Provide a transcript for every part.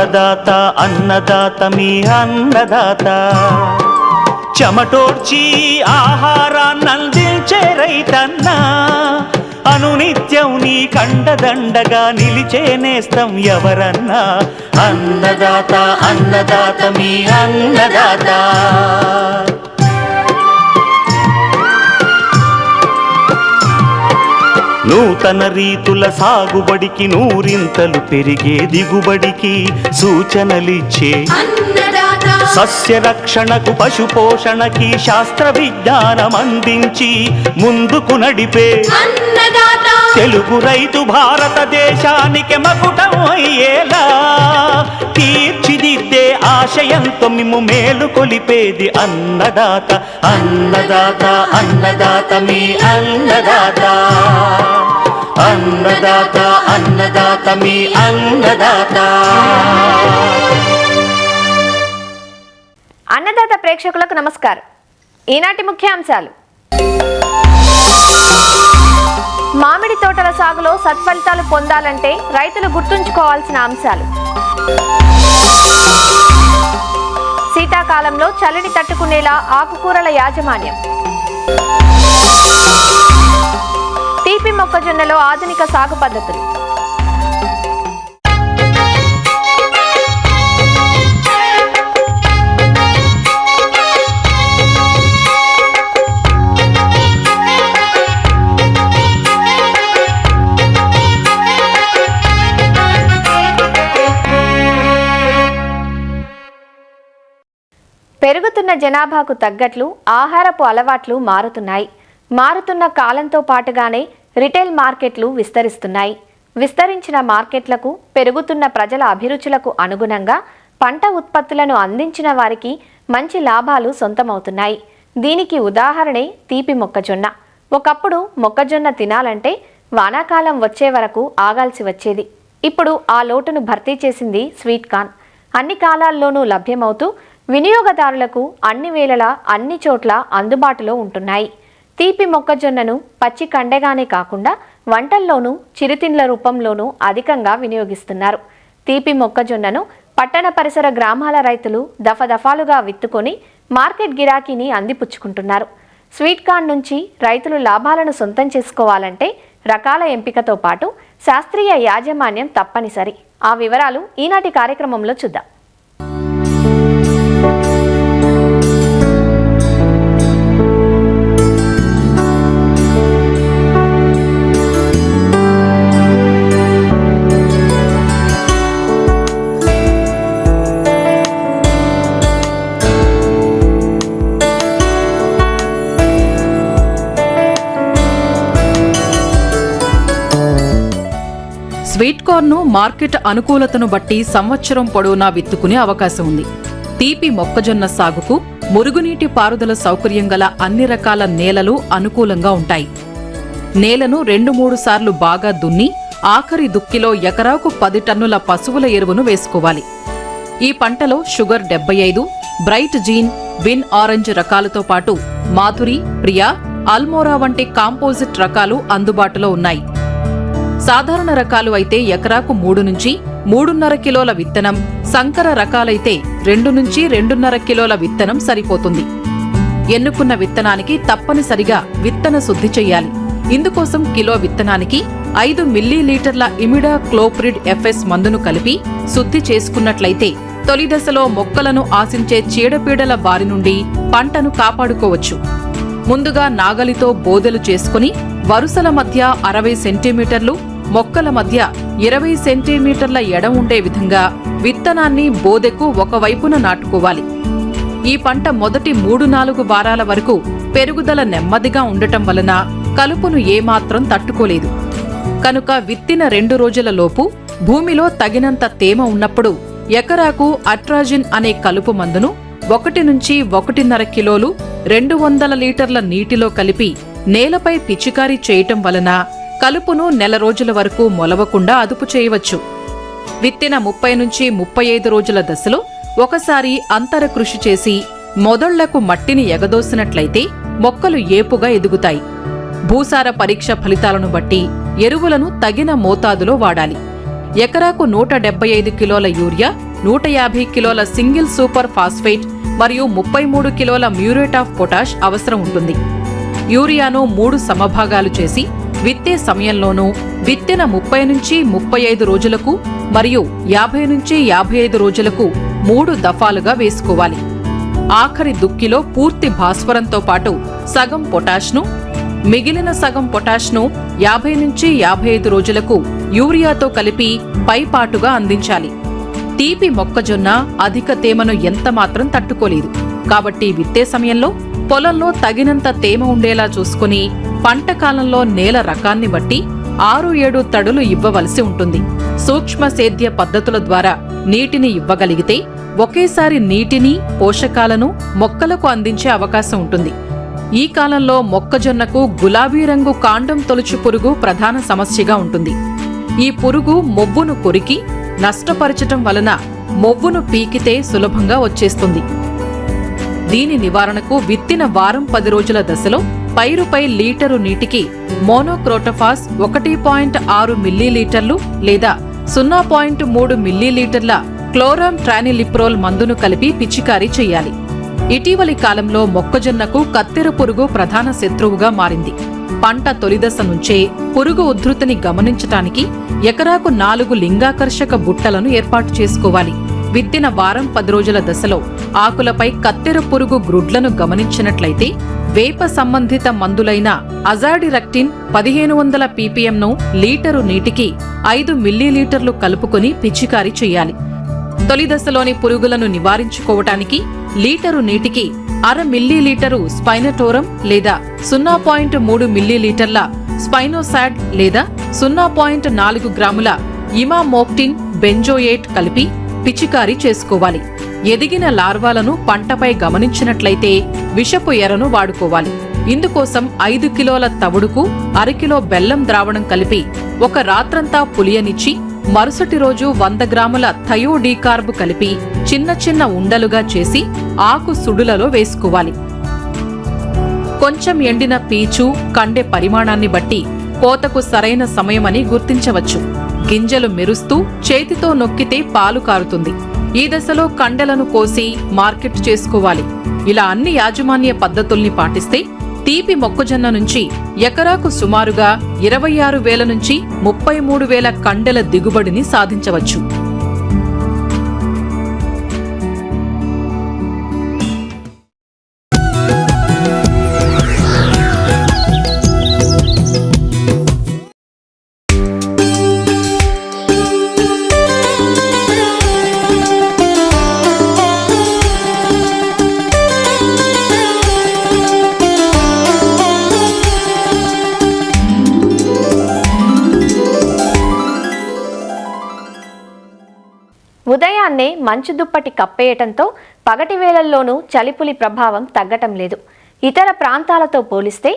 అన్నదాత అన్నదాత మీ అన్నదాత చెమటోడ్చి ఆహారాన్నందించే రైతన్న అనునిత్యం నీ కండదండగా నిలిచే నేస్తం ఎవరన్నా అన్నదాత అన్నదాత మీ అన్నదాత నూతన రీతుల సాగుబడికి నూరింతలు పెరిగే దిగుబడికి సూచనలిచ్చే సస్య రక్షణకు పశు పోషణకి శాస్త్ర విజ్ఞానం అందించి ముందుకు నడిపే తెలుగు రైతు భారతదేశానికి మకుటం అయ్యేలా తీర్చిదిద్దే ఆశయంతో మిమ్ము మేలు కొలిపేది అన్నదాత అన్నదాత అన్నదాత మీ అన్నదాత అన్నదాత అన్నదాత మీ అన్నదాత. అన్నదాత ప్రేక్షకులకు నమస్కారం. ఈనాటి ముఖ్యాంశాలు: మామిడి తోటల సాగులో సత్ఫలితాలు పొందాలంటే రైతులు గుర్తుంచుకోవాల్సిన అంశాలు, శీతాకాలంలో చలిని తట్టుకునేలా ఆకుకూరల యాజమాన్యం, తీపి మొక్కజొన్నలో ఆధునిక సాగు పద్ధతులు. పెరుగుతున్న జనాభాకు తగ్గట్లు ఆహారపు అలవాట్లు మారుతున్నాయి. మారుతున్న కాలంతో పాటుగానే రిటైల్ మార్కెట్లు విస్తరిస్తున్నాయి. విస్తరించిన మార్కెట్లకు పెరుగుతున్న ప్రజల అభిరుచులకు అనుగుణంగా పంట ఉత్పత్తులను అందించిన వారికి మంచి లాభాలు సొంతమవుతున్నాయి. దీనికి ఉదాహరణే తీపి మొక్కజొన్న. ఒకప్పుడు మొక్కజొన్న తినాలంటే వానాకాలం వచ్చే వరకు ఆగాల్సి వచ్చేది. ఇప్పుడు ఆ లోటును భర్తీ చేసింది స్వీట్ కార్న్. అన్ని కాలాల్లోనూ లభ్యమవుతూ వినియోగదారులకు అన్ని వేళలా అన్ని చోట్ల అందుబాటులో ఉంటున్నాయి. తీపి మొక్కజొన్నను పచ్చి కండగానే కాకుండా వంటల్లోనూ చిరుతిండ్ల రూపంలోనూ అధికంగా వినియోగిస్తున్నారు. తీపి మొక్కజొన్నను పట్టణ పరిసర గ్రామాల రైతులు దఫదఫాలుగా విత్తుకొని మార్కెట్ గిరాకీని అందిపుచ్చుకుంటున్నారు. స్వీట్ కార్న్ నుంచి రైతులు లాభాలను సొంతం చేసుకోవాలంటే రకాల ఎంపికతో పాటు శాస్త్రీయ యాజమాన్యం తప్పనిసరి. ఆ వివరాలు ఈనాటి కార్యక్రమంలో చూద్దాం. స్వీట్ కార్న్ను మార్కెట్ అనుకూలతను బట్టి సంవత్సరం పొడవునా విత్తుకునే అవకాశం ఉంది. తీపి మొక్కజొన్న సాగుకు మురుగునీటి పారుదల సౌకర్యం గల అన్ని రకాల నేలలు అనుకూలంగా ఉంటాయి. నేలను 2-3 సార్లు బాగా దున్ని ఆఖరి దుక్కిలో ఎకరాకు 10 టన్నుల పశువుల ఎరువును వేసుకోవాలి. ఈ పంటలో sugar 75, bright jean, win orange రకాలతో పాటు మాధురి, ప్రియా, అల్మోరా వంటి కాంపోజిట్ రకాలు అందుబాటులో ఉన్నాయి. సాధారణ రకాలు అయితే ఎకరాకు 3 నుంచి 3.5 కిలోల విత్తనం, సంకర రకాలైతే 2 నుంచి 2.5 కిలోల విత్తనం సరిపోతుంది. ఎన్నుకున్న విత్తనానికి తప్పనిసరిగా విత్తన శుద్ధి చెయ్యాలి. ఇందుకోసం కిలో విత్తనానికి 5 మిల్లీలీటర్ల ఇమిడా క్లోప్రిడ్ FS మందును కలిపి శుద్ధి చేసుకున్నట్లయితే తొలి దశలో మొక్కలను ఆశించే చీడపీడల బారి నుండి పంటను కాపాడుకోవచ్చు. ముందుగా నాగలితో బోదెలు చేసుకుని వరుసల మధ్య 60 సెంటీమీటర్లు, మొక్కల మధ్య 20 సెంటీమీటర్ల ఎడం ఉండే విధంగా విత్తనాన్ని బోదెకు ఒకవైపున నాటుకోవాలి. ఈ పంట మొదటి 3-4 వారాల వరకు పెరుగుదల నెమ్మదిగా ఉండటం వలన కలుపును ఏమాత్రం తట్టుకోలేదు. కనుక విత్తిన 2 రోజుల లోపు భూమిలో తగినంత తేమ ఉన్నప్పుడు ఎకరాకు అట్రాజిన్ అనే కలుపు మందును 1 నుంచి 1.5 కిలోలు 200 లీటర్ల నీటిలో కలిపి నేలపై పిచికారీ చేయటం వలన కలుపును నెల రోజుల వరకు మొలవకుండా అదుపు చేయవచ్చు. విత్తిన 30 నుంచి 35 రోజుల దశలో ఒకసారి అంతర కృషి చేసి మొదళ్లకు మట్టిని ఎగదోసినట్లయితే మొక్కలు ఏపుగా ఎదుగుతాయి. భూసార పరీక్ష ఫలితాలను బట్టి ఎరువులను తగిన మోతాదులో వాడాలి. ఎకరాకు 175 కిలోల యూరియా, 150 కిలోల సింగిల్ సూపర్ ఫాస్ఫేట్ మరియు 33 కిలోల మ్యూరేట్ ఆఫ్ పొటాష్ అవసరం ఉంటుంది. యూరియాను 3 సమభాగాలు చేసి విత్తే సమయంలోనూ విత్తిన 30 నుంచి 35 రోజులకు మరియు 50 నుంచి 55 రోజులకు 3 దఫాలుగా వేసుకోవాలి. ఆఖరి దుక్కిలో పూర్తి భాస్వరంతో పాటు సగం పొటాష్ను, మిగిలిన సగం పొటాష్ను 50 నుంచి 55 రోజులకు యూరియాతో కలిపి పైపాటుగా అందించాలి. తీపి మొక్కజొన్న అధిక తేమను ఎంతమాత్రం తట్టుకోలేదు. కాబట్టి విత్తే సమయంలో పొలంలో తగినంత తేమ ఉండేలా చూసుకుని పంట కాలంలో నేల రకాన్ని బట్టి 6-7 తడులు ఇవ్వవలసి ఉంటుంది. సూక్ష్మ సేద్య పద్ధతుల ద్వారా నీటిని ఇవ్వగలిగితే ఒకేసారి నీటిని, పోషకాలను మొక్కలకు అందించే అవకాశం ఉంటుంది. ఈ కాలంలో మొక్కజొన్నకు గులాబీ రంగు కాండం తొలుచు పురుగు ప్రధాన సమస్యగా ఉంటుంది. ఈ పురుగు మొవ్వును కొరికి నష్టపరచటం వలన మొవ్వును పీకితే సులభంగా వచ్చేస్తుంది. దీని నివారణకు విత్తిన వారం 10 రోజుల దశలో పైరుపై లీటరు నీటికి మోనోక్రోటోఫాస్ 1.6 మిల్లీలీటర్లు లేదా 0.3 మిల్లీలీటర్ల క్లోరామ్ ట్రానిలిప్రోల్ మందును కలిపి పిచికారీ చేయాలి. ఇటీవలి కాలంలో మొక్కజొన్నకు కత్తెర పురుగు ప్రధాన శత్రువుగా మారింది. పంట తొలిదశ నుంచే పురుగు ఉధృతిని గమనించటానికి ఎకరాకు 4 లింగాకర్షక బుట్టలను ఏర్పాటు చేసుకోవాలి. విత్తిన వారం 10 రోజుల దశలో ఆకులపై కత్తెర పురుగు గ్రుడ్లను గమనించినట్లయితే వేప సంబంధిత మందులైన అజాడిరక్టిన్ 1500 ppmను లీటరు నీటికి 5 మిల్లీలీటర్లు కలుపుకొని పిచికారీ చేయాలి. తొలి దశలోని పురుగులను నివారించుకోవటానికి లీటరు నీటికి 1/2 మిల్లీలీటరు స్పైనటోరం లేదా 0.3 మిల్లీలీటర్ల స్పైనోసాడ్ లేదా 0.4 గ్రాముల ఇమామోక్టిన్ బెంజోయేట్ కలిపి పిచికారీ చేసుకోవాలి. ఎదిగిన లార్వాలను పంటపై గమనించినట్లయితే విషపు ఎరను వాడుకోవాలి. ఇందుకోసం 5 కిలోల తవుడుకు 1/2 కిలో బెల్లం ద్రావణం కలిపి ఒక రాత్రంతా పులియనిచ్చి మరుసటి రోజు 100 గ్రాముల థయోడీకార్బ్ కలిపి చిన్న చిన్న ఉండలుగా చేసి ఆకు సుడులలో వేసుకోవాలి. కొంచెం ఎండిన పీచు, కండె పరిమాణాన్ని బట్టి కోతకు సరైన సమయమని గుర్తించవచ్చు. గింజలు మెరుస్తూ చేతితో నొక్కితే పాలు కారుతుంది. ఈ దశలో కండెలను కోసి మార్కెట్ చేసుకోవాలి. ఇలా అన్ని యాజమాన్య పద్ధతుల్ని పాటిస్తే తీపి మొక్కజొన్న నుంచి ఎకరాకు సుమారుగా 26,000 నుంచి 33,000 కండెల దిగుబడిని సాధించవచ్చు. ఉదయాన్నే మంచు దుప్పటి కప్పేయటంతో పగటి వేళల్లోనూ చలిపులి ప్రభావం తగ్గటం లేదు. ఇతర ప్రాంతాలతో పోలిస్తే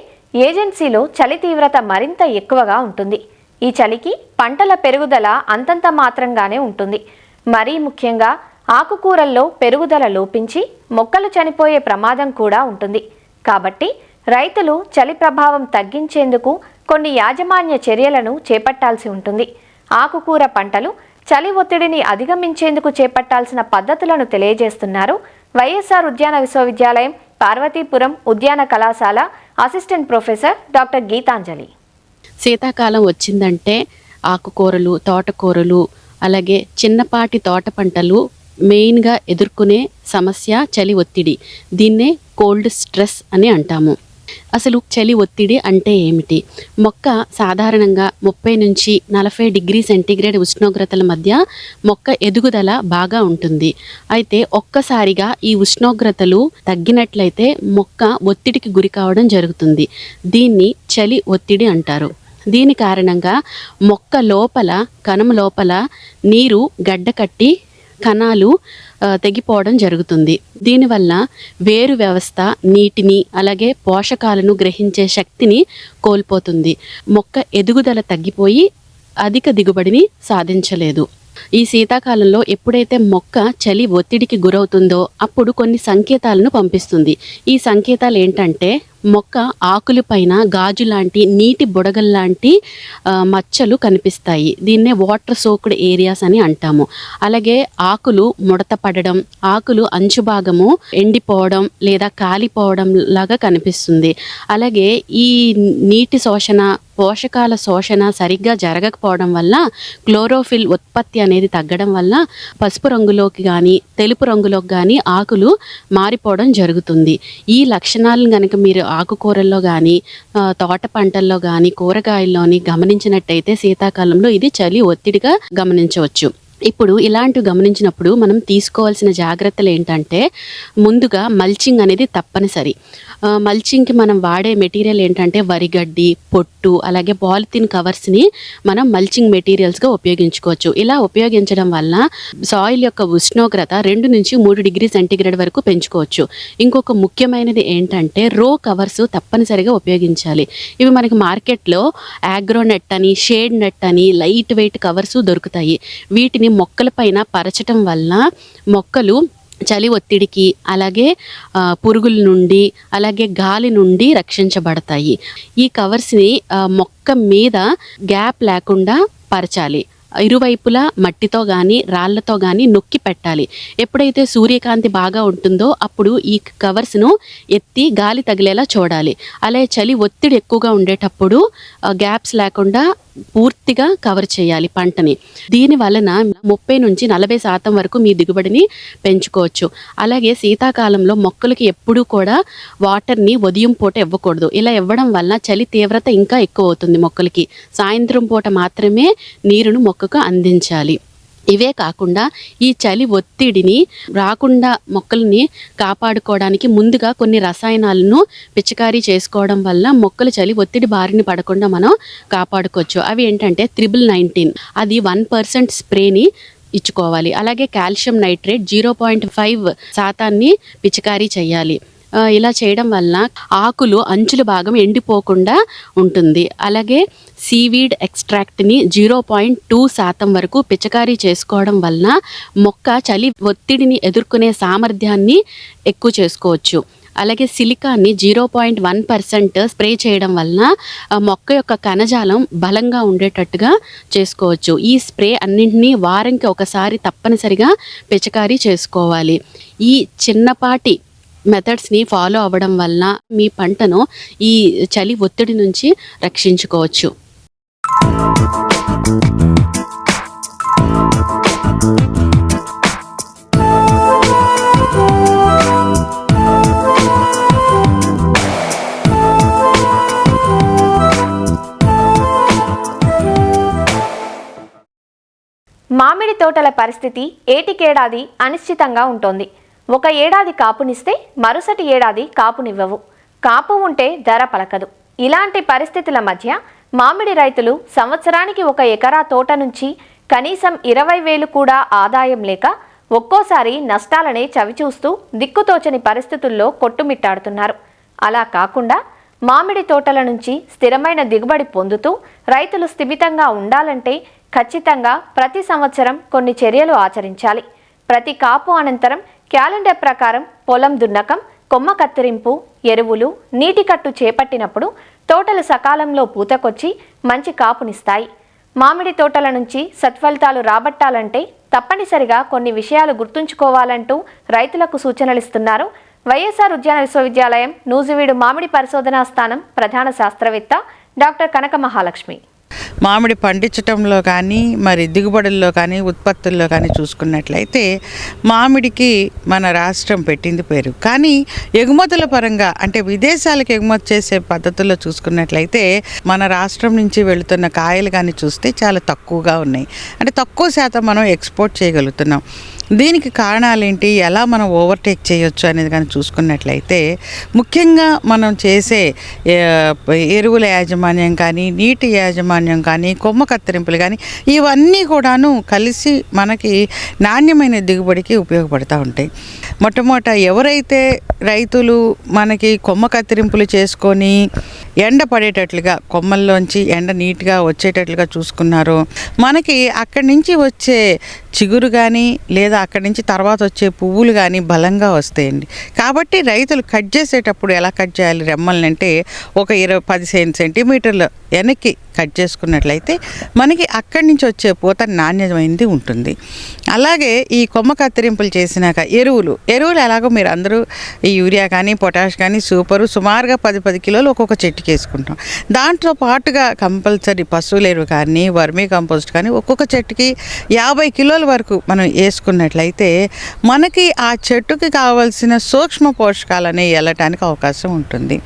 ఏజెన్సీలో చలి తీవ్రత మరింత ఎక్కువగా ఉంటుంది. ఈ చలికి పంటల పెరుగుదల అంతంత మాత్రంగానే ఉంటుంది. మరీ ముఖ్యంగా ఆకుకూరల్లో పెరుగుదల లోపించి మొక్కలు చనిపోయే ప్రమాదం కూడా ఉంటుంది. కాబట్టి రైతులు చలి ప్రభావం తగ్గించేందుకు కొన్ని యాజమాన్య చర్యలను చేపట్టాల్సి ఉంటుంది. ఆకుకూర పంటలు చలి ఒత్తిడిని అధిగమించేందుకు చేపట్టాల్సిన పద్ధతులను తెలియజేస్తున్నారు వైఎస్ఆర్ ఉద్యాన విశ్వవిద్యాలయం పార్వతీపురం ఉద్యాన కళాశాల అసిస్టెంట్ ప్రొఫెసర్ డాక్టర్ గీతాంజలి. శీతాకాలం వచ్చిందంటే ఆకుకూరలు, తోటకూరలు, అలాగే చిన్నపాటి తోట పంటలు మెయిన్గా ఎదుర్కొనే సమస్య చలి ఒత్తిడి. దీన్నే కోల్డ్ స్ట్రెస్ అని అంటాము. అసలు చలి ఒత్తిడి అంటే ఏమిటి? మొక్క సాధారణంగా 30 నుంచి 40 డిగ్రీ సెంటీగ్రేడ్ ఉష్ణోగ్రతల మధ్య మొక్క ఎదుగుదల బాగా ఉంటుంది. అయితే ఒక్కసారిగా ఈ ఉష్ణోగ్రతలు తగ్గినట్లయితే మొక్క ఒత్తిడికి గురి కావడం జరుగుతుంది. దీన్ని చలి ఒత్తిడి అంటారు. దీని కారణంగా మొక్క లోపల, కణం లోపల నీరు గడ్డకట్టి కణాలు తెగిపోవడం జరుగుతుంది. దీనివల్ల వేరు వ్యవస్థ నీటిని అలాగే పోషకాలను గ్రహించే శక్తిని కోల్పోతుంది. మొక్క ఎదుగుదల తగ్గిపోయి అధిక దిగుబడిని సాధించలేదు. ఈ శీతాకాలంలో ఎప్పుడైతే మొక్క చలి ఒత్తిడికి గురవుతుందో అప్పుడు కొన్ని సంకేతాలను పంపిస్తుంది. ఈ సంకేతాలు ఏంటంటే మొక్క ఆకులపైన గాజు లాంటి నీటి బుడగల్లాంటి మచ్చలు కనిపిస్తాయి. దీన్నే వాటర్ సోక్డ్ ఏరియాస్ అని అంటాము. అలాగే ఆకులు ముడత పడడం, ఆకులు అంచు భాగము ఎండిపోవడం లేదా కాలిపోవడం లాగా కనిపిస్తుంది. అలాగే ఈ నీటి శోషణ, పోషకాల శోషణ సరిగ్గా జరగకపోవడం వల్ల క్లోరోఫిల్ ఉత్పత్తి అనేది తగ్గడం వల్ల పసుపు రంగులోకి కానీ తెలుపు రంగులోకి కానీ ఆకులు మారిపోవడం జరుగుతుంది. ఈ లక్షణాలను కనుక మీరు ఆకుకూరల్లో కానీ తోట పంటల్లో కానీ కూరగాయల్లోని గమనించినట్టయితే శీతాకాలంలో ఇది చలి ఒత్తిడిగా గమనించవచ్చు. ఇప్పుడు ఇలాంటివి గమనించినప్పుడు మనం తీసుకోవాల్సిన జాగ్రత్తలు ఏంటంటే, ముందుగా మల్చింగ్ అనేది తప్పనిసరి. మల్చింగ్కి మనం వాడే మెటీరియల్ ఏంటంటే వరిగడ్డి, పొట్టు, అలాగే పాలిథిన్ కవర్స్ని మనం మల్చింగ్ మెటీరియల్స్గా ఉపయోగించుకోవచ్చు. ఇలా ఉపయోగించడం వల్ల సాయిల్ యొక్క ఉష్ణోగ్రత 2 నుంచి 3 డిగ్రీ సెంటీగ్రేడ్ వరకు పెంచుకోవచ్చు. ఇంకొక ముఖ్యమైనది ఏంటంటే రో కవర్స్ తప్పనిసరిగా ఉపయోగించాలి. ఇవి మనకి మార్కెట్లో ఆగ్రోనెట్ అని, షేడ్ నెట్ అని లైట్ వెయిట్ కవర్స్ దొరుకుతాయి. వీటిని మొక్కలపైన పరచటం వల్ల మొక్కలు చలి ఒత్తిడికి, అలాగే పురుగుల నుండి, అలాగే గాలి నుండి రక్షించబడతాయి. ఈ కవర్స్ని మొక్క మీద గ్యాప్ లేకుండా పరచాలి. ఇరువైపులా మట్టితో కానీ రాళ్లతో కానీ నొక్కి పెట్టాలి. ఎప్పుడైతే సూర్యకాంతి బాగా ఉంటుందో అప్పుడు ఈ కవర్స్ను ఎత్తి గాలి తగిలేలా చూడాలి. అలాగే చలి ఒత్తిడి ఎక్కువగా ఉండేటప్పుడు గ్యాప్స్ లేకుండా పూర్తిగా కవర్ చేయాలి పంటని. దీని వలన 30 నుంచి 40% వరకు మీ దిగుబడిని పెంచుకోవచ్చు. అలాగే శీతాకాలంలో మొక్కలకి ఎప్పుడూ కూడా వాటర్ని ఉదయం పూట ఇవ్వకూడదు. ఇలా ఇవ్వడం వల్ల చలి తీవ్రత ఇంకా ఎక్కువ అవుతుంది మొక్కలకి. సాయంత్రం పూట మాత్రమే నీరును మొక్కకు అందించాలి. ఇవే కాకుండా ఈ చలి ఒత్తిడిని రాకుండా మొక్కల్ని కాపాడుకోవడానికి ముందుగా కొన్ని రసాయనాలను పిచికారీ చేసుకోవడం వల్ల మొక్కలు చలి ఒత్తిడి బారిన పడకుండా మనం కాపాడుకోవచ్చు. అవి ఏంటంటే 1919 అది 1% స్ప్రేని ఇచ్చుకోవాలి. అలాగే కాల్షియం నైట్రేట్ 0.5% పిచికారీ చేయాలి. ఇలా చేయడం వల్ల ఆకులు అంచుల భాగం ఎండిపోకుండా ఉంటుంది. అలాగే సీవీడ్ ఎక్స్ట్రాక్ట్ని 0.2% వరకు పిచికారీ చేసుకోవడం వలన మొక్క చలి ఒత్తిడిని ఎదుర్కొనే సామర్థ్యాన్ని ఎక్కువ చేసుకోవచ్చు. అలాగే సిలికాన్ని 0.1% స్ప్రే చేయడం వలన మొక్క యొక్క కణజాలం బలంగా ఉండేటట్టుగా చేసుకోవచ్చు. ఈ స్ప్రే అన్నింటినీ వారంకి ఒకసారి తప్పనిసరిగా పిచికారీ చేసుకోవాలి. ఈ చిన్నపాటి మెథడ్స్ని ఫాలో అవ్వడం వల్ల మీ పంటను ఈ చలి ఒత్తిడి నుంచి రక్షించుకోవచ్చు. మామిడి తోటల పరిస్థితి ఏటికేడాది అనిశ్చితంగా ఉంటుంది. ఒక ఏడాది కాపునిస్తే మరుసటి ఏడాది కాపునివ్వవు. కాపు ఉంటే ధర పలకదు. ఇలాంటి పరిస్థితుల మధ్య మామిడి రైతులు సంవత్సరానికి 1 ఎకరా తోట నుంచి కనీసం 20,000 కూడా ఆదాయం లేక ఒక్కోసారి నష్టాలనే చవిచూస్తూ దిక్కుతోచని పరిస్థితుల్లో కొట్టుమిట్టాడుతున్నారు. అలా కాకుండా మామిడి తోటల నుంచి స్థిరమైన దిగుబడి పొందుతూ రైతులు స్థిమితంగా ఉండాలంటే ఖచ్చితంగా ప్రతి సంవత్సరం కొన్ని చర్యలు ఆచరించాలి. ప్రతి కాపు అనంతరం క్యాలెండర్ ప్రకారం పొలం దున్నకం, కొమ్మ కత్తిరింపు, ఎరువులు, నీటి కట్టు చేపట్టినప్పుడు తోటలు సకాలంలో పూతకొచ్చి మంచి కాపునిస్తాయి. మామిడి తోటల నుంచి సత్ఫలితాలు రాబట్టాలంటే తప్పనిసరిగా కొన్ని విషయాలు గుర్తుంచుకోవాలంటూ రైతులకు సూచనలిస్తున్నారు వైఎస్ఆర్ ఉద్యాన విశ్వవిద్యాలయం నూజివీడు మామిడి పరిశోధనా స్థానం ప్రధాన శాస్త్రవేత్త డాక్టర్ కనక మహాలక్ష్మి. మామిడి పండించటంలో కానీ మరి దిగుబడుల్లో కానీ ఉత్పత్తుల్లో కానీ చూసుకున్నట్లయితే మామిడికి మన రాష్ట్రం పెట్టింది పేరు. కానీ ఎగుమతుల పరంగా అంటే విదేశాలకు ఎగుమతి చేసే పద్ధతుల్లో చూసుకున్నట్లయితే మన రాష్ట్రం నుంచి వెళుతున్న కాయలు కానీ చూస్తే చాలా తక్కువగా ఉన్నాయి. అంటే తక్కువ శాతం మనం ఎక్స్పోర్ట్ చేయగలుగుతున్నాం. దీనికి కారణాలేంటి, ఎలా మనం ఓవర్టేక్ చేయొచ్చు అనేది కానీ చూసుకున్నట్లయితే ముఖ్యంగా మనం చేసే ఎరువుల యాజమాన్యం కానీ, నీటి యాజమాన్యం కానీ, కొమ్మ కత్తిరింపులు కానీ ఇవన్నీ కూడాను కలిసి మనకి నాణ్యమైన దిగుబడికి ఉపయోగపడుతూ ఉంటాయి. మొట్టమొదట ఎవరైతే రైతులు మనకి కొమ్మ కత్తిరింపులు చేసుకొని ఎండ పడేటట్లుగా కొమ్మల్లోంచి ఎండ నీట్గా వచ్చేటట్లుగా చూసుకున్నారో మనకి అక్కడి నుంచి వచ్చే చిగురు కానీ లేదా అక్కడి నుంచి తర్వాత వచ్చే పువ్వులు కానీ బలంగా వస్తాయండి. కాబట్టి రైతులు కట్ చేసేటప్పుడు ఎలా కట్ చేయాలి రెమ్మల్ని అంటే ఒక 15 సెంటీమీటర్ల వెనక్కి కట్ చేసుకున్నట్లయితే మనకి అక్కడి నుంచి వచ్చే పూత నాణ్యమైనది ఉంటుంది. అలాగే ఈ కొమ్మ కత్తిరింపులు చేసినాక ఎరువులు ఎలాగో మీరు అందరూ ఈ యూరియా కానీ పొటాష్ కానీ సూపరు సుమారుగా 10 కిలోలు ఒక్కొక్క చెట్టుకి వేసుకుంటాం. దాంట్లో పాటుగా కంపల్సరీ పశువుల ఎరువు కానీ వర్మీ కంపోస్ట్ కానీ ఒక్కొక్క చెట్టుకి 50 కిలోల వరకు మనం వేసుకున్నట్లయితే మనకి ఆ చెట్టుకి కావాల్సిన సూక్ష్మ పోషకాలు అనేవి వెళ్ళటానికి అవకాశం ఉంటుంది.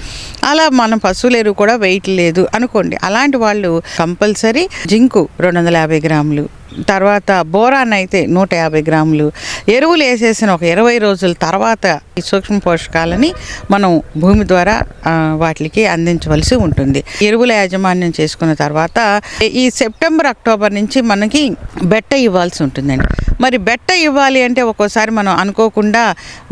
అలా మనం పశువుల ఎరువు కూడా వెయిట్ లేదు అనుకోండి, అలాంటి వాళ్ళు కంపల్సరీ జింకు 250 గ్రాములు, తర్వాత బోరాన్ అయితే 150 గ్రాములు ఎరువులు వేసేసిన ఒక 20 రోజుల తర్వాత ఈ సూక్ష్మ పోషకాలని మనం భూమి ద్వారా వాటికి అందించవలసి ఉంటుంది. ఎరువుల యాజమాన్యం చేసుకున్న తర్వాత ఈ సెప్టెంబర్ అక్టోబర్ నుంచి మనకి బెట్ట ఇవ్వాల్సి ఉంటుందండి. మరి బెట్ట ఇవ్వాలి అంటే ఒక్కోసారి మనం అనుకోకుండా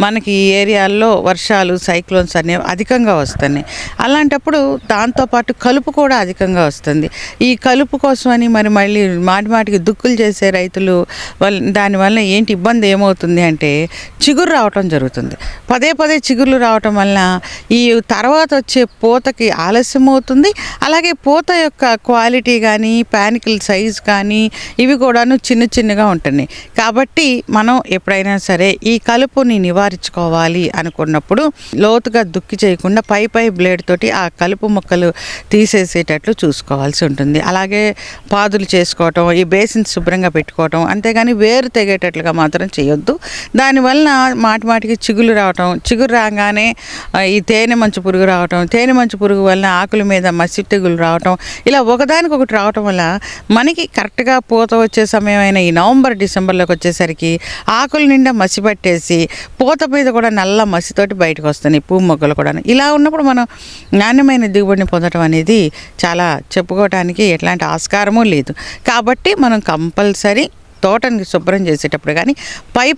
మనకి ఈ ఏరియాల్లో వర్షాలు సైక్లోన్స్ అనేవి అధికంగా వస్తున్నాయి. అలాంటప్పుడు దాంతోపాటు కలుపు కూడా అధికంగా వస్తుంది. ఈ కలుపు కోసమని మళ్ళీ మాటిమాటికి దుక్కులు చేసే రైతులు దానివల్ల ఏంటి ఇబ్బంది ఏమవుతుంది అంటే చిగురు రావటం జరుగుతుంది. పదే చిగుర్లు రావటం వల్ల ఈ తర్వాత వచ్చే పూతకి ఆలస్యం అవుతుంది. అలాగే పూత యొక్క క్వాలిటీ కానీ పానికల్ సైజ్ కానీ ఇవి కూడాను చిన్నగా ఉంటున్నాయి. కాబట్టి మనం ఎప్పుడైనా సరే ఈ కలుపుని నివారించుకోవాలి అనుకున్నప్పుడు లోతుగా దుక్కి చేయకుండా పై బ్లేడ్ తోటి ఆ కలుపు మొక్కలు తీసేసేటట్లు చూసుకోవాల్సి ఉంటుంది. అలాగే పాదులు చేసుకోవటం, ఈ బేసిన్ శుభ్రంగా పెట్టుకోవటం, అంతేగాని వేరు తెగేటట్లుగా మాత్రం చేయొద్దు. దానివల్ల మాటిమాటికి చిగురు రాగానే ఈ తేనె మంచు పురుగు రావటం, తేనె మంచు పురుగు వలన ఆకుల మీద మసి తెగులు రావటం, ఇలా ఒకదానికొకటి రావటం వల్ల మనకి కరెక్ట్గా పూత వచ్చే సమయం అయిన ఈ నవంబర్ డిసెంబర్లోకి వచ్చేసరికి ఆకుల నిండా మసి పట్టేసి పూత మీద కూడా నల్ల మసితోటి బయటకు వస్తున్నాయి పువ్వు మొక్కలు కూడా. ఇలా ఉన్నప్పుడు మనం నాణ్యమైన దిగుబడిని పొందడం అనేది చాలా చెప్పుకోవడానికి ఎట్లాంటి ఆస్కారమూ లేదు. కాబట్టి మనం కంపల్సరీ తోటని శుభ్రం చేసేటప్పుడు కానీ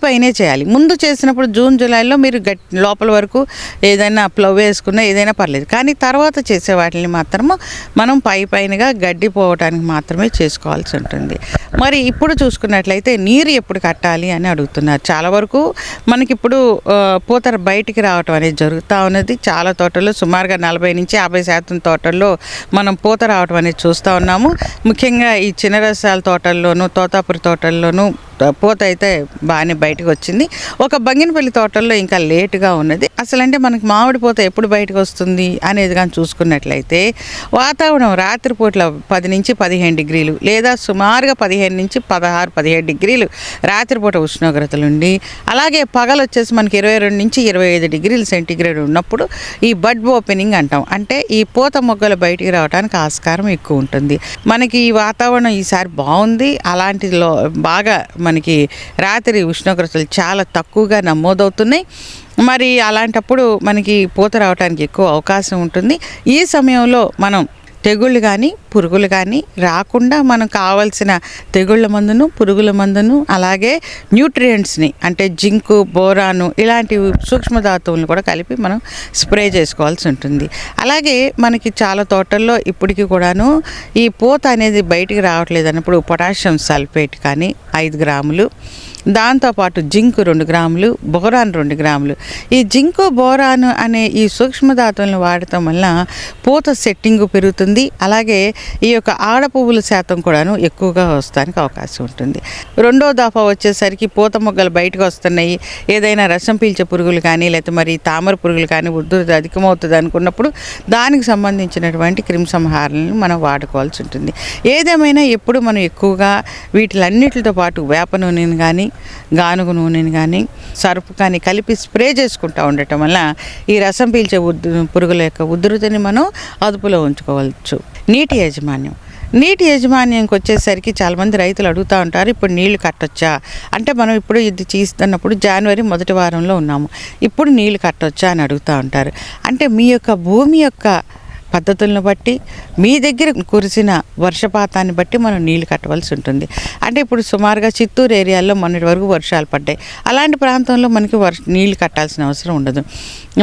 పైనే చేయాలి. ముందు చేసినప్పుడు జూన్ జూలైలో మీరు లోపల వరకు ఏదైనా ప్లవ్ వేసుకున్నా ఏదైనా పర్లేదు, కానీ తర్వాత చేసే వాటిని మాత్రము మనం పైనగా గడ్డి పోవటానికి మాత్రమే చేసుకోవాల్సి ఉంటుంది. మరి ఇప్పుడు చూసుకున్నట్లయితే నీరు ఎప్పుడు కట్టాలి అని అడుగుతున్నారు. చాలా వరకు మనకిప్పుడు పూత బయటికి రావటం అనేది జరుగుతూ ఉన్నది. చాలా తోటల్లో సుమారుగా 40 నుంచి 50% తోటల్లో మనం పూత రావటం అనేది చూస్తూ ఉన్నాము. ముఖ్యంగా ఈ చిన్న రసాల తోటల్లోనూ తోతాపురి తోటల్లోనూ పూత అయితే బాగానే బయటకు వచ్చింది. ఒక బంగినపల్లి తోటల్లో ఇంకా లేటుగా ఉన్నది. అసలంటే మనకి మామిడి పూత ఎప్పుడు బయటకు వస్తుంది అనేది కానీ చూసుకున్నట్లయితే వాతావరణం రాత్రిపూట్ల 10 నుంచి 15 డిగ్రీలు లేదా సుమారుగా 15 నుంచి 16-17 డిగ్రీలు రాత్రిపూట ఉష్ణోగ్రతలు ఉండి, అలాగే పగలు వచ్చేసి మనకి 22 నుంచి 25 డిగ్రీల సెంటీగ్రేడ్ ఉన్నప్పుడు ఈ బడ్ ఓపెనింగ్ అంటాం. అంటే ఈ పూత మొగ్గలు బయటికి రావడానికి ఆస్కారం ఎక్కువ ఉంటుంది. మనకి ఈ వాతావరణం ఈసారి బాగుంది. అలాంటిలో బాగా మనకి రాత్రి ఉష్ణోగ్రతలు చాలా తక్కువగా నమోదవుతున్నాయి. మరి అలాంటప్పుడు మనకి పూత రావడానికి ఎక్కువ అవకాశం ఉంటుంది. ఈ సమయంలో మనం తెగుళ్ళు కానీ పురుగులు కానీ రాకుండా మనం కావాల్సిన తెగుళ్ళ మందును పురుగుల మందును అలాగే న్యూట్రియంట్స్ని అంటే జింకు బోరాను ఇలాంటి సూక్ష్మధాతువులను కూడా కలిపి మనం స్ప్రే చేసుకోవాల్సి ఉంటుంది. అలాగే మనకి చాలా తోటల్లో ఇప్పటికీ కూడాను ఈ పూత అనేది బయటికి రావట్లేదు అన్నప్పుడు పొటాషియం సల్ఫేట్ కానీ 5 గ్రాములు, దాంతోపాటు జింకు 2 గ్రాములు, బోరాన్ 2 గ్రాములు. ఈ జింకు బోరాను అనే ఈ సూక్ష్మధాతువులను వాడటం వల్ల పూత సెట్టింగు పెరుగుతుంది. అలాగే ఈ యొక్క ఆడ పువ్వుల శాతం కూడాను ఎక్కువగా వస్తానికి అవకాశం ఉంటుంది. రెండో దఫా వచ్చేసరికి పూత మొగ్గలు బయటకు వస్తున్నాయి, ఏదైనా రసం పీల్చే పురుగులు కానీ లేకపోతే మరి తామర పురుగులు కానీ ఉధృతి అధికమవుతుంది అనుకున్నప్పుడు దానికి సంబంధించినటువంటి క్రిమిసంహారాలను మనం వాడుకోవాల్సి ఉంటుంది. ఏదేమైనా ఎప్పుడు మనం ఎక్కువగా వీటిలన్నిటితో పాటు వేప నూనెని కానీ గానుగ నూనెని కానీ సర్ఫ్ కానీ కలిపి స్ప్రే చేసుకుంటూ ఉండటం వల్ల ఈ రసం పీల్చే పురుగుల యొక్క ఉధృతిని మనం అదుపులో ఉంచుకోవచ్చు. నీటి యాజమాన్యంకి వచ్చేసరికి చాలామంది రైతులు అడుగుతూ ఉంటారు, ఇప్పుడు నీళ్లు కట్టొచ్చా అంటే మనం ఇప్పుడు ఇది చేస్తున్నప్పుడు జనవరి మొదటి వారంలో ఉన్నాము, ఇప్పుడు నీళ్లు కట్టొచ్చా అని అడుగుతూ ఉంటారు. అంటే మీ యొక్క భూమి యొక్క పద్ధతులను బట్టి మీ దగ్గర కురిసిన వర్షపాతాన్ని బట్టి మనం నీళ్లు కట్టవలసి ఉంటుంది. అంటే ఇప్పుడు సుమారుగా చిత్తూరు ఏరియాలో మొన్నటి వరకు వర్షాలు పడ్డాయి. అలాంటి ప్రాంతంలో మనకి నీళ్లు కట్టాల్సిన అవసరం ఉండదు.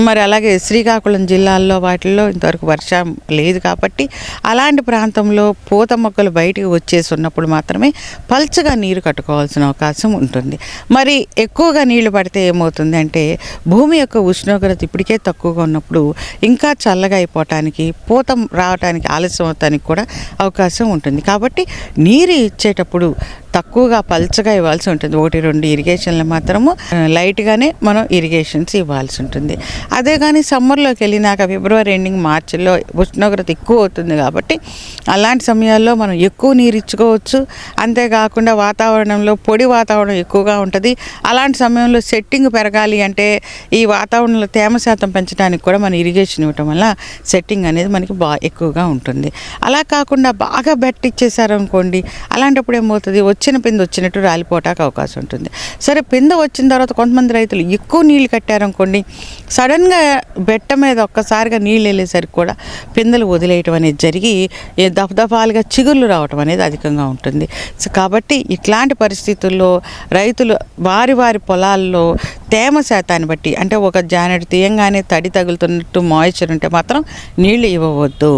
మరి అలాగే శ్రీకాకుళం జిల్లాల్లో వాటిల్లో ఇంతవరకు వర్షం లేదు కాబట్టి అలాంటి ప్రాంతంలో పూత మొక్కలు బయటికి వచ్చేసి ఉన్నప్పుడు మాత్రమే పల్చగా నీరు కట్టుకోవాల్సిన అవకాశం ఉంటుంది. మరి ఎక్కువగా నీళ్లు పడితే ఏమవుతుంది అంటే భూమి యొక్క ఉష్ణోగ్రత ఇప్పటికే తక్కువగా ఉన్నప్పుడు ఇంకా చల్లగా అయిపోవటానికి, పూత రావడానికి ఆలస్యం అవటానికి కూడా అవకాశం ఉంటుంది. కాబట్టి నీరు ఇచ్చేటప్పుడు తక్కువగా పల్చగా ఇవ్వాల్సి ఉంటుంది. 1-2 ఇరిగేషన్లు మాత్రము లైట్గానే మనం ఇరిగేషన్స్ ఇవ్వాల్సి ఉంటుంది. అదే కానీ సమ్మర్లోకి వెళ్ళినాక ఫిబ్రవరి ఎండింగ్ మార్చిలో ఉష్ణోగ్రత ఎక్కువ అవుతుంది కాబట్టి అలాంటి సమయాల్లో మనం ఎక్కువ నీరు ఇచ్చుకోవచ్చు. అంతేకాకుండా వాతావరణంలో పొడి వాతావరణం ఎక్కువగా ఉంటుంది. అలాంటి సమయంలో సెట్టింగ్ పెరగాలి అంటే ఈ వాతావరణంలో తేమ శాతం పెంచడానికి కూడా మనం ఇరిగేషన్ ఇవ్వటం వల్ల సెట్టింగ్ అనేది మనకి ఎక్కువగా ఉంటుంది. అలా కాకుండా బాగా బెట్టిచ్చేసారనుకోండి, అలాంటప్పుడు ఏమవుతుంది, వచ్చిన పింద వచ్చినట్టు రాలిపోవటానికి అవకాశం ఉంటుంది. సరే, పింద వచ్చిన తర్వాత కొంతమంది రైతులు ఎక్కువ నీళ్ళు కట్టారనుకోండి, సడన్గా బెట్ట మీద ఒక్కసారిగా నీళ్ళు వెళ్ళేసరికి కూడా పిందెలు వదిలేయటం అనేది జరిగి దఫదఫాలుగా చిగుళ్ళు రావటం అనేది అధికంగా ఉంటుంది. సో కాబట్టి ఇట్లాంటి పరిస్థితుల్లో రైతులు వారి పొలాల్లో తేమ శాతాన్ని బట్టి, అంటే ఒక జానెడు తీయంగానే తడి తగులుతున్నట్టు మాయిశ్చర్ ఉంటే మాత్రం నీళ్లు ఇవ్వవద్దు.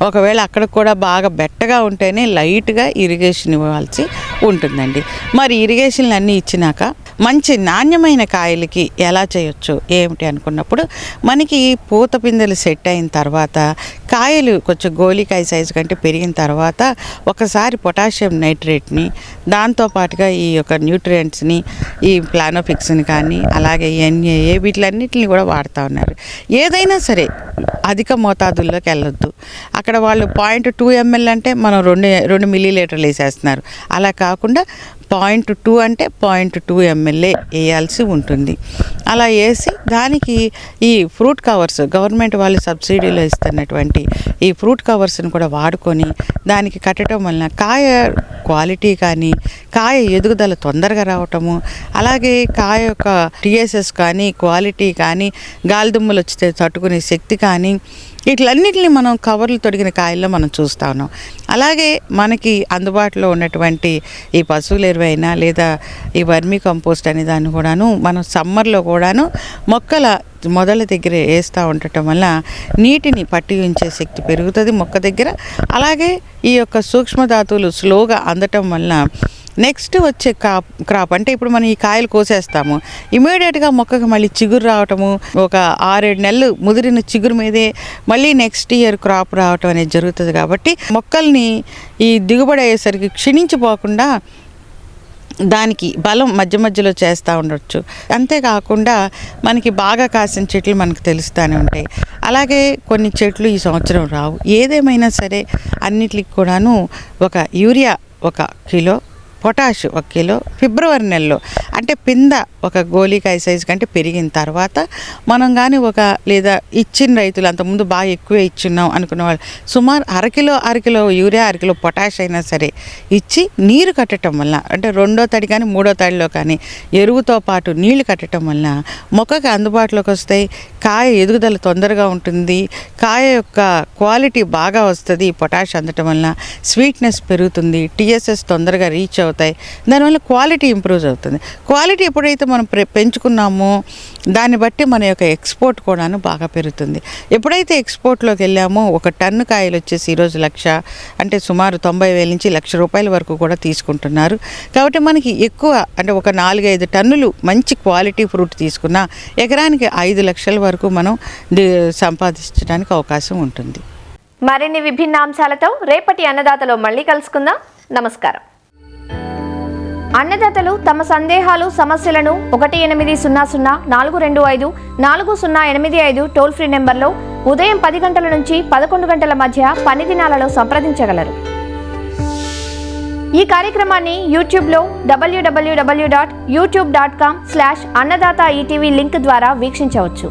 ఒకవేళ అక్కడ కూడా బాగా బెట్టగా ఉంటేనే లైట్గా ఇరిగేషన్ ఇవ్వాల్సి ఉంటుందండి. మరి ఇరిగేషన్లు అన్నీ ఇచ్చినాక మంచి నాణ్యమైన కాయలకి ఎలా చేయొచ్చు ఏమిటి అనుకున్నప్పుడు, మనకి పూత పిందెలు సెట్ అయిన తర్వాత కాయలు కొంచెం గోలికాయ సైజు కంటే పెరిగిన తర్వాత ఒకసారి పొటాషియం నైట్రేట్ని, దాంతోపాటుగా ఈ యొక్క న్యూట్రియంట్స్ని, ఈ ప్లానోఫిక్స్ని కానీ అలాగే NAA వీటిలన్నిటిని కూడా వాడుతూ ఉన్నారు. ఏదైనా సరే అధిక మోతాదుల్లోకి వెళ్ళొద్దు. అక్కడ వాళ్ళు 0.2 ml అంటే మనం 2 మిల్లీలీటర్లు వేసేస్తున్నారు. అలా కాకుండా 0.2 అంటే 0.2 ml వేయాల్సి ఉంటుంది. అలా వేసి దానికి ఈ ఫ్రూట్ కవర్స్, గవర్నమెంట్ వాళ్ళు సబ్సిడీలో ఇస్తున్నటువంటి ఈ ఫ్రూట్ కవర్స్ని కూడా వాడుకొని దానికి కట్టడం వలన కాయ క్వాలిటీ కానీ, కాయ ఎదుగుదల తొందరగా రావటము, అలాగే కాయ యొక్క TSS కానీ, క్వాలిటీ కానీ, గాలిదుమ్మలు వచ్చితే తట్టుకునే శక్తి కానీ, వీటిలన్నింటినీ మనం కవర్లు తొడిగిన కాయల్లో మనం చూస్తూ ఉన్నాం. అలాగే మనకి అందుబాటులో ఉన్నటువంటి ఈ పశువుల ఎరువైనా లేదా ఈ వర్మీ కంపోస్ట్ అనే దాన్ని కూడాను మనం సమ్మర్లో కూడాను మొక్కల మొదల దగ్గర వేస్తూ ఉండటం వల్ల నీటిని పట్టి ఉంచే శక్తి పెరుగుతుంది మొక్క దగ్గర. అలాగే ఈ యొక్క సూక్ష్మధాతువులు స్లోగా అందటం వల్ల నెక్స్ట్ వచ్చే క్రాప్ అంటే ఇప్పుడు మనం ఈ కాయలు కోసేస్తాము, ఇమీడియట్గా మొక్కకు మళ్ళీ చిగురు రావటము, ఒక 6-7 నెలలు ముదిరిన చిగురు మీదే మళ్ళీ నెక్స్ట్ ఇయర్ క్రాప్ రావటం అనేది జరుగుతుంది. కాబట్టి మొక్కల్ని ఈ దిగుబడి అయ్యేసరికి క్షీణించిపోకుండా దానికి బలం మధ్య మధ్యలో చేస్తూ ఉండొచ్చు. అంతేకాకుండా మనకి బాగా కాసిన చెట్లు మనకు తెలుస్తూనే ఉంటాయి. అలాగే కొన్ని చెట్లు ఈ సంవత్సరం రావు. ఏదేమైనా సరే అన్నిటికి కూడాను ఒక యూరియా 1 కిలో, పొటాష్ 1 కిలో ఫిబ్రవరి నెలలో, అంటే పింద ఒక గోలికాయ సైజు కంటే పెరిగిన తర్వాత మనం కానీ లేదా ఇచ్చిన రైతులు అంతకుముందు బాగా ఎక్కువ ఇచ్చున్నాం అనుకున్న వాళ్ళు సుమారు అర కిలో యూరియా, 1 కిలో పొటాష్ అయినా సరే ఇచ్చి నీరు కట్టడం వల్ల, అంటే 2వ తడి కానీ 3వ తడిలో కానీ ఎరువుతో పాటు నీళ్లు కట్టడం వల్ల మొక్కకి అందుబాటులోకి వస్తాయి. కాయ ఎదుగుదల తొందరగా ఉంటుంది, కాయ యొక్క క్వాలిటీ బాగా వస్తుంది. పొటాష్ అందటం వల్ల స్వీట్నెస్ పెరుగుతుంది, TSS తొందరగా రీచ్ అవుతాయి. దానివల్ల క్వాలిటీ ఇంప్రూవ్ అవుతుంది. క్వాలిటీ ఎప్పుడైతే మనం పెంచుకున్నామో దాన్ని బట్టి మన యొక్క ఎక్స్పోర్ట్ కూడాను బాగా పెరుగుతుంది. ఎప్పుడైతే ఎక్స్పోర్ట్లోకి వెళ్ళామో 1 టన్ను కాయలు వచ్చేసి ఈరోజు 1,00,000, అంటే సుమారు 90,000 నుంచి ₹1,00,000 వరకు కూడా తీసుకుంటున్నారు. కాబట్టి మనకి ఎక్కువ, అంటే ఒక 4-5 టన్నులు మంచి క్వాలిటీ ఫ్రూట్ తీసుకున్నా ఎకరానికి 5 లక్షల వరకు మనం సంపాదించడానికి అవకాశం ఉంటుంది. మరిన్ని విభిన్న అంశాలతో రేపటి అన్నదాతలో మళ్ళీ కలుసుకుందాం. నమస్కారం. అన్నదాతలు తమ సందేహాలు, సమస్యలను 1800-425-4085 టోల్ ఫ్రీ నెంబర్లో ఉదయం 10 గంటల నుంచి 11 గంటల మధ్య పని దినాలలో సంప్రదించగలరు. ఈ కార్యక్రమాన్ని యూట్యూబ్లో www.youtube.com/annadaata ETV లింక్ ద్వారా వీక్షించవచ్చు.